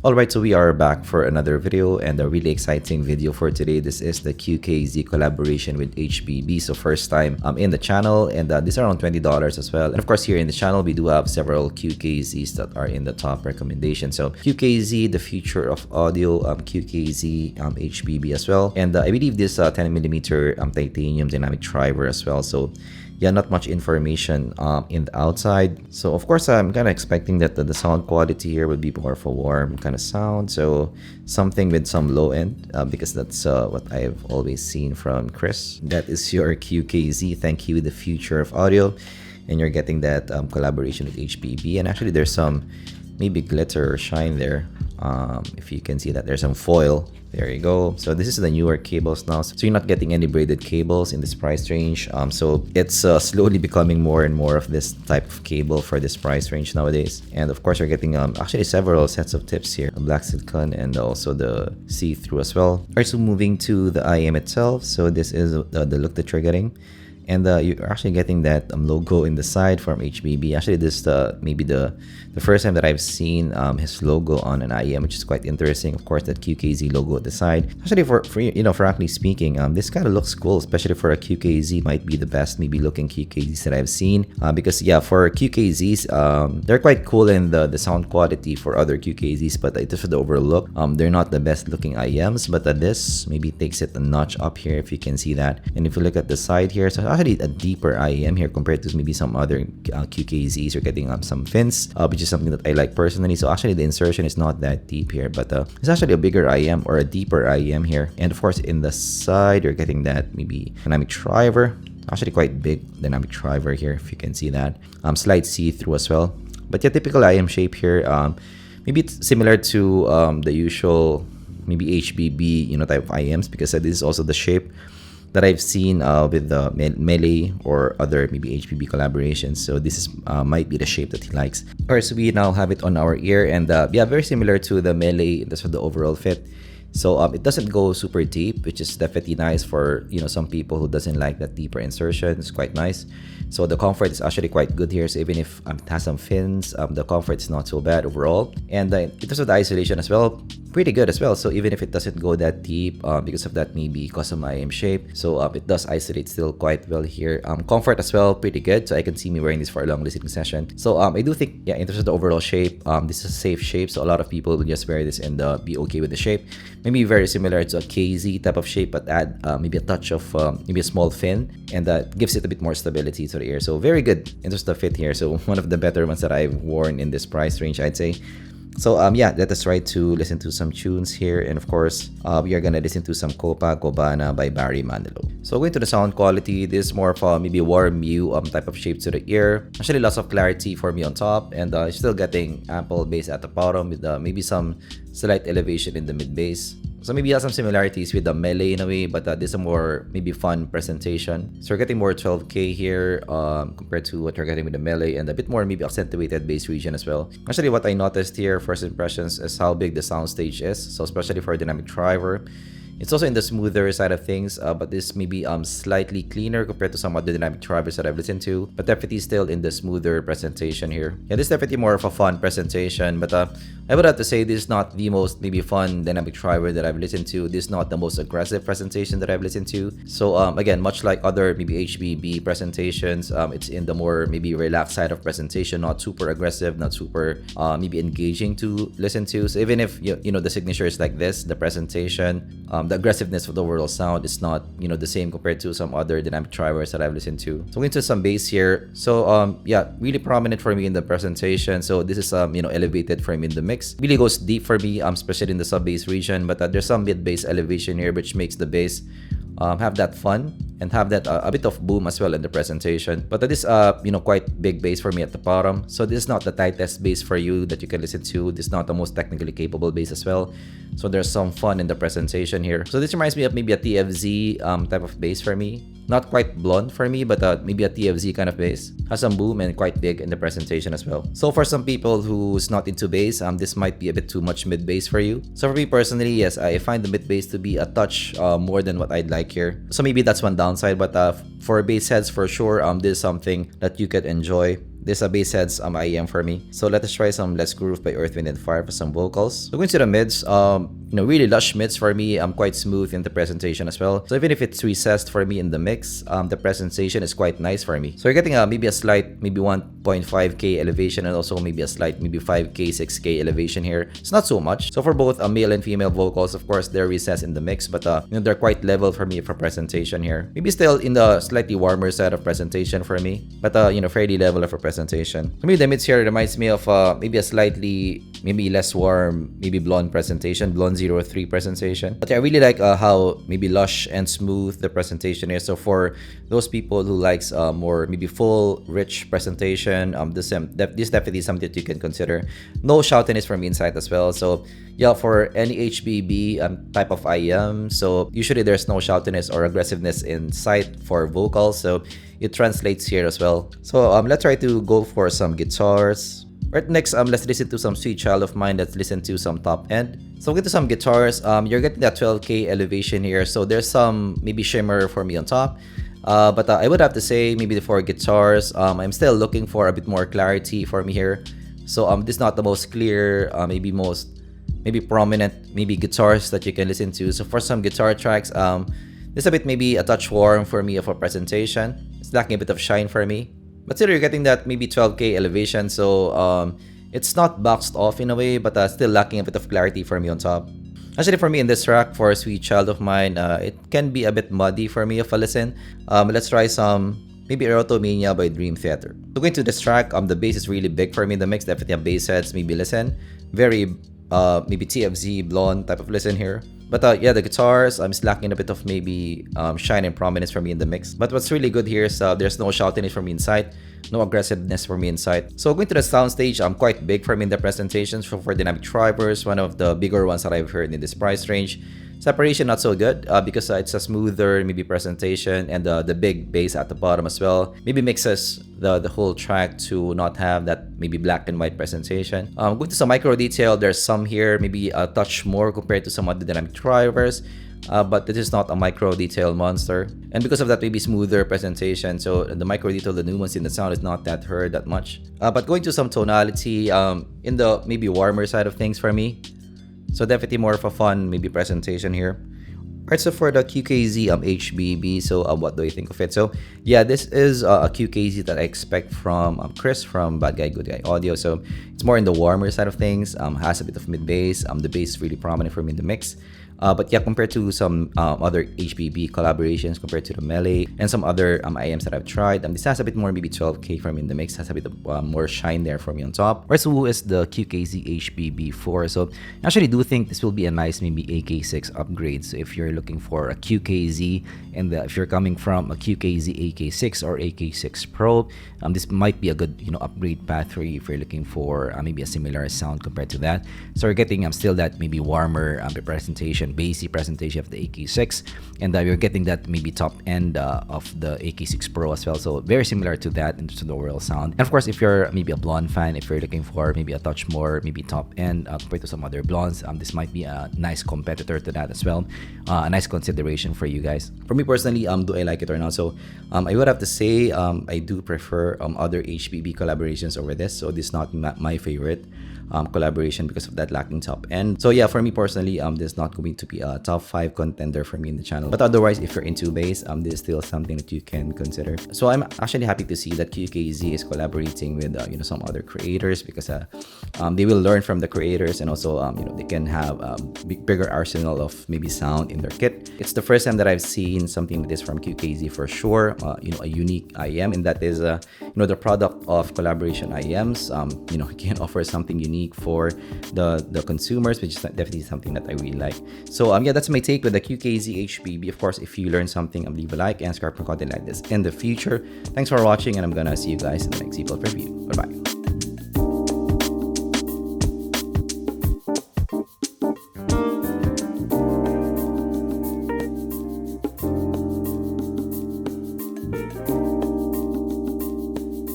Alright, so we are back for another video and a really exciting video for today. This is the QKZ collaboration with HBB. So first time in the channel, and these are around $20 as well. And of course here in the channel, we do have several QKZs that are in the top recommendation. So QKZ, the future of audio, QKZ, HBB as well. And I believe this 10mm titanium dynamic driver as well. So yeah, not much information in the outside. So of course I'm kind of expecting that the sound quality here would be more of a warm kind of sound, so something with some low end, because that's what I've always seen from Chris. That is your QKZ. Thank you, the future of audio. And you're getting that collaboration with HBB, and actually there's some maybe glitter or shine there. If you can see that there's some foil. There you go. So this is the newer cables now, so you're not getting any braided cables in this price range. So it's slowly becoming more and more of this type of cable for this price range nowadays. And of course you're getting actually several sets of tips here, a black silicone and also the see-through as well. Alright, so moving to the IM itself. So this is the look that you're getting. And you're actually getting that logo in the side from HBB. Actually, this maybe the first time that I've seen his logo on an IEM, which is quite interesting. Of course, that QKZ logo at the side. Actually, for frankly speaking, this kind of looks cool, especially for a QKZ. Might be the best maybe looking QKZs that I've seen. Because yeah, for QKZs, they're quite cool in the sound quality for other QKZs, but just for the overall look, they're not the best looking IEMs. But this maybe takes it a notch up here, if you can see that. And if you look at the side here, so actually a deeper IEM here compared to maybe some other QKZs. You're getting some fins, which is something that I like personally. So actually the insertion is not that deep here, but it's actually a bigger IEM or a deeper IEM here. And of course in the side you're getting that maybe dynamic driver, actually quite big dynamic driver here, if you can see that. Slight see-through as well, but yeah, typical IEM shape here. Maybe it's similar to the usual maybe HBB type of IEMs, because this is also the shape that I've seen with the Melee or other maybe HBB collaborations. So this is might be the shape that he likes. Alright, so we now have it on our ear, and yeah, very similar to the Melee. That's for the overall fit. So it doesn't go super deep, which is definitely nice for some people who doesn't like that deeper insertion. It's quite nice. So the comfort is actually quite good here. So even if it has some fins, the comfort is not so bad overall. And in terms of the isolation as well, pretty good as well. So even if it doesn't go that deep, because of that maybe custom IM shape, so it does isolate still quite well here. Comfort as well, pretty good. So I can see me wearing this for a long listening session. So I do think, yeah, in terms of the overall shape, this is a safe shape. So a lot of people will just wear this and be okay with the shape. Maybe very similar to a KZ type of shape, but add maybe a touch of maybe a small fin, and that gives it a bit more stability to the ear. So very good in terms of the fit here. So one of the better ones that I've worn in this price range, I'd say. So yeah, let us try to listen to some tunes here, and of course we are gonna listen to some Copa Cubana by Barry Manilow. So going to the sound quality, this is more of a maybe warm mew type of shape to the ear. Actually lots of clarity for me on top, and still getting ample bass at the bottom with maybe some slight elevation in the mid bass. So maybe has some similarities with the Melee in a way, but this is a more maybe fun presentation. So we're getting more 12K here compared to what you're getting with the Melee, and a bit more maybe accentuated bass region as well. Actually what I noticed here, first impressions, is how big the soundstage is. So especially for a dynamic driver, it's also in the smoother side of things, but this may be slightly cleaner compared to some other dynamic drivers that I've listened to, but definitely still in the smoother presentation here. Yeah, this is definitely more of a fun presentation, but I would have to say this is not the most maybe fun dynamic driver that I've listened to. This is not the most aggressive presentation that I've listened to. So again, much like other maybe HBB presentations, it's in the more maybe relaxed side of presentation, not super aggressive, not super maybe engaging to listen to. So even if the signature is like this, the presentation, the aggressiveness of the overall sound is not the same compared to some other dynamic drivers that I've listened to. So into some bass here. So yeah, really prominent for me in the presentation. So this is elevated for me in the mix. Really goes deep for me, especially in the sub bass region, but there's some mid bass elevation here, which makes the bass have that fun and have that a bit of boom as well in the presentation. But that is quite big bass for me at the bottom. So this is not the tightest bass for you that you can listen to. This is not the most technically capable bass as well. So there's some fun in the presentation here. So this reminds me of maybe a TFZ type of bass for me. Not quite blonde for me, but maybe a TFZ kind of bass. Has some boom and quite big in the presentation as well. So for some people who's not into bass, this might be a bit too much mid bass for you. So for me personally, yes, I find the mid bass to be a touch more than what I'd like here. So maybe that's one downside, but for bass heads for sure, this is something that you could enjoy. This bass heads IEM for me. So let us try some Let's Groove by Earth, Wind and Fire for some vocals. So going to the mids, really lush mids for me. Quite smooth in the presentation as well. So even if it's recessed for me in the mix, the presentation is quite nice for me. So you're getting maybe a slight, maybe 1.5k elevation, and also maybe a slight, maybe 5k, 6k elevation here. It's not so much. So for both male and female vocals, of course, they're recessed in the mix, but they're quite level for me for presentation here. Maybe still in the slightly warmer side of presentation for me, but fairly level for presentation. For me, the mids here reminds me of maybe a slightly, maybe less warm, maybe blonde presentation, blonde 03 presentation. But I really like how maybe lush and smooth the presentation is. So for those people who likes more maybe full, rich presentation, this definitely something that you can consider. No shoutiness from inside as well. So yeah, for any HBB type of IEM, so usually there's no shoutiness or aggressiveness in sight for vocals, so it translates here as well. So let's try to go for some guitars. Right, next let's listen to some Sweet Child of Mine. Let's listen to some top end. So get to some guitars. You're getting that 12k elevation here, so there's some maybe shimmer for me on top. But I would have to say maybe for guitars, I'm still looking for a bit more clarity for me here. So this is not the most clear, maybe prominent guitars that you can listen to. So for some guitar tracks, this is a bit maybe a touch warm for me of a presentation. It's lacking a bit of shine for me. But still, you're getting that maybe 12k elevation, so it's not boxed off in a way, but still lacking a bit of clarity for me on top. Actually, for me in this track, for Sweet Child of Mine, it can be a bit muddy for me of a listen. Let's try some maybe Erotomania by Dream Theater. So going to this track, the bass is really big for me in the mix. Definitely have bass heads, maybe listen. Very maybe TFZ blonde type of listen here. But yeah, the guitars, I'm lacking a bit of maybe shine and prominence for me in the mix. But what's really good here is there's no shoutiness for me inside, no aggressiveness for me inside. So going to the sound stage, I'm quite big for me in the presentations for dynamic drivers, one of the bigger ones that I've heard in this price range. Separation not so good because it's a smoother maybe presentation, and the big bass at the bottom as well maybe mixes the whole track to not have that maybe black and white presentation. Going to some micro detail, there's some here maybe a touch more compared to some other dynamic drivers, but this is not a micro detail monster, and because of that maybe smoother presentation, so the micro detail, the nuance in the sound is not that heard that much. But going to some tonality in the maybe warmer side of things for me. So definitely more of a fun maybe presentation here. Alright, so for the QKZ HBB, so what do you think of it? So yeah, this is a QKZ that I expect from Chris from Bad Guy Good Guy Audio. So it's more in the warmer side of things, has a bit of mid bass. The bass is really prominent for me in the mix. But yeah, compared to some other HBB collaborations, compared to the Melee and some other IEMs that I've tried, this has a bit more maybe 12k from in the mix, has a bit of more shine there for me on top. Right, so who is the QKZ HBB4? So I actually do think this will be a nice maybe AK6 upgrade. So if you're looking for a QKZ, and if you're coming from a QKZ AK6 or AK6 Pro, this might be a good upgrade path for you if you're looking for maybe a similar sound compared to that. So you're getting still that maybe warmer presentation, bassy presentation of the AK6, and you're getting that maybe top end of the AK6 Pro as well, so very similar to that in terms of the overall sound. And of course, if you're maybe a blonde fan, if you're looking for maybe a touch more maybe top end compared to some other blondes, this might be a nice competitor to that as well, a nice consideration for you guys. For me personally, do I like it or not? So I would have to say I do prefer other HBB collaborations over this, so this is not my favorite collaboration because of that lacking top end. So yeah, for me personally, this is not going to be a top 5 contender for me in the channel. But otherwise, if you're into bass, this is still something that you can consider. So I'm actually happy to see that QKZ is collaborating with some other creators, because they will learn from the creators, and also they can have a bigger arsenal of maybe sound in their kit. It's the first time that I've seen something like this from QKZ for sure. A unique IEM, and that is the product of collaboration IEMs. Can offer something unique for the consumers, which is definitely something that I really like. So yeah, that's my take with the QKZ HBB. Of course, if you learned something, leave a like and subscribe for content like this in the future. Thanks for watching, and I'm gonna see you guys in the next zpolt review. Bye bye.